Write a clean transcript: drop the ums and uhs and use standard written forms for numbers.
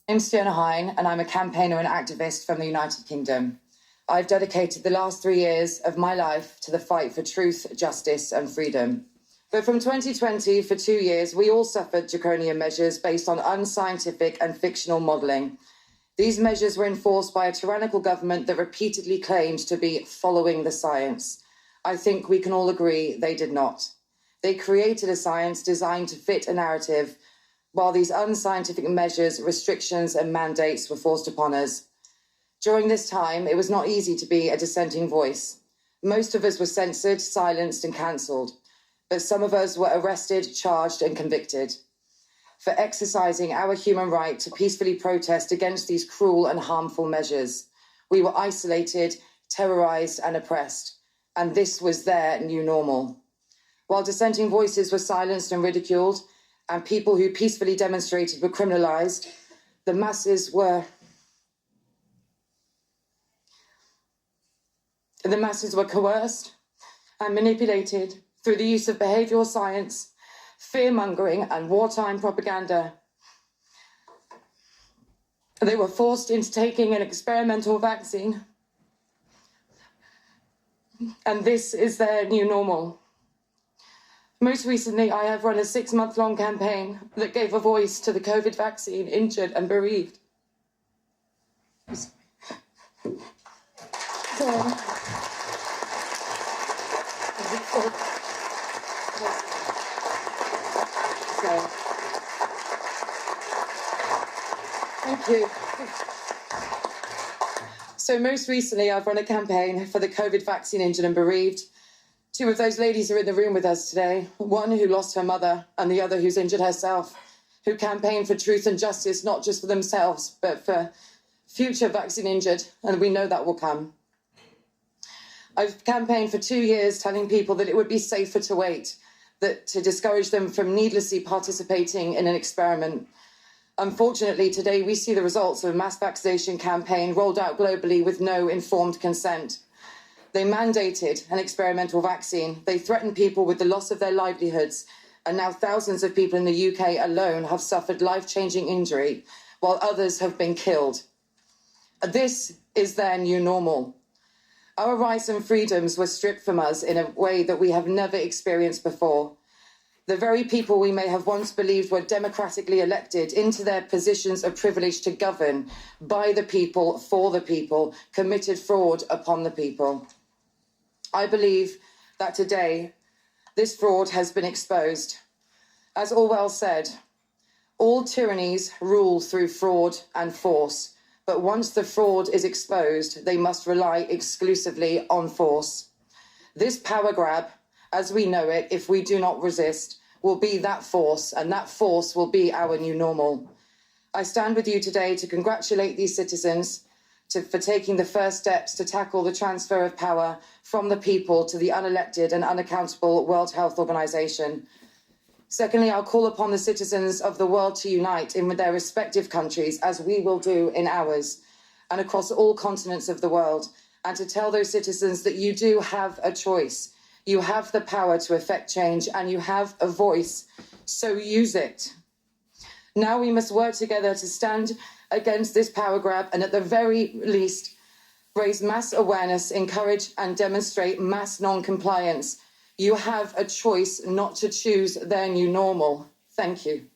I'm Fiona Hine, and I'm a campaigner and activist from the United Kingdom. I've dedicated the last 3 years of my life to the fight for truth, justice and freedom. But from 2020, for 2 years, we all suffered draconian measures based on unscientific and fictional modelling. These measures were enforced by a tyrannical government that repeatedly claimed to be following the science. I think we can all agree they did not. They created a science designed to fit a narrative, while these unscientific measures, restrictions and mandates were forced upon us. During this time, it was not easy to be a dissenting voice. Most of us were censored, silenced and cancelled, but some of us were arrested, charged and convicted for exercising our human right to peacefully protest against these cruel and harmful measures. We were isolated, terrorised and oppressed, and this was their new normal. While dissenting voices were silenced and ridiculed, and people who peacefully demonstrated were criminalised, the masses were coerced and manipulated through the use of behavioural science, fear-mongering and wartime propaganda. They were forced into taking an experimental vaccine, and this is their new normal. Most recently, I have run a 6-month-long campaign that gave a voice to the COVID vaccine injured and bereaved. Thank you. So most recently, I've run a campaign for the COVID vaccine injured and bereaved. 2 of those ladies are in the room with us today, one who lost her mother and the other who's injured herself, who campaigned for truth and justice, not just for themselves, but for future vaccine injured, and we know that will come. I've campaigned for 2 years telling people that it would be safer to wait, that to discourage them from needlessly participating in an experiment. Unfortunately, today we see the results of a mass vaccination campaign rolled out globally with no informed consent. They mandated an experimental vaccine. They threatened people with the loss of their livelihoods. And now thousands of people in the UK alone have suffered life-changing injury, while others have been killed. This is their new normal. Our rights and freedoms were stripped from us in a way that we have never experienced before. The very people we may have once believed were democratically elected into their positions of privilege to govern by the people, for the people, committed fraud upon the people. I believe that today this fraud has been exposed. As Orwell said, all tyrannies rule through fraud and force, but once the fraud is exposed, they must rely exclusively on force. This power grab, as we know it, if we do not resist, will be that force, and that force will be our new normal. I stand with you today to congratulate these citizens for taking the first steps to tackle the transfer of power from the people to the unelected and unaccountable World Health Organization. Secondly, I'll call upon the citizens of the world to unite in their respective countries, as we will do in ours, and across all continents of the world, and to tell those citizens that you do have a choice. You have the power to effect change, and you have a voice, so use it. Now we must work together to stand against this power grab and at the very least raise mass awareness, encourage and demonstrate mass non-compliance. You have a choice not to choose their new normal. Thank you.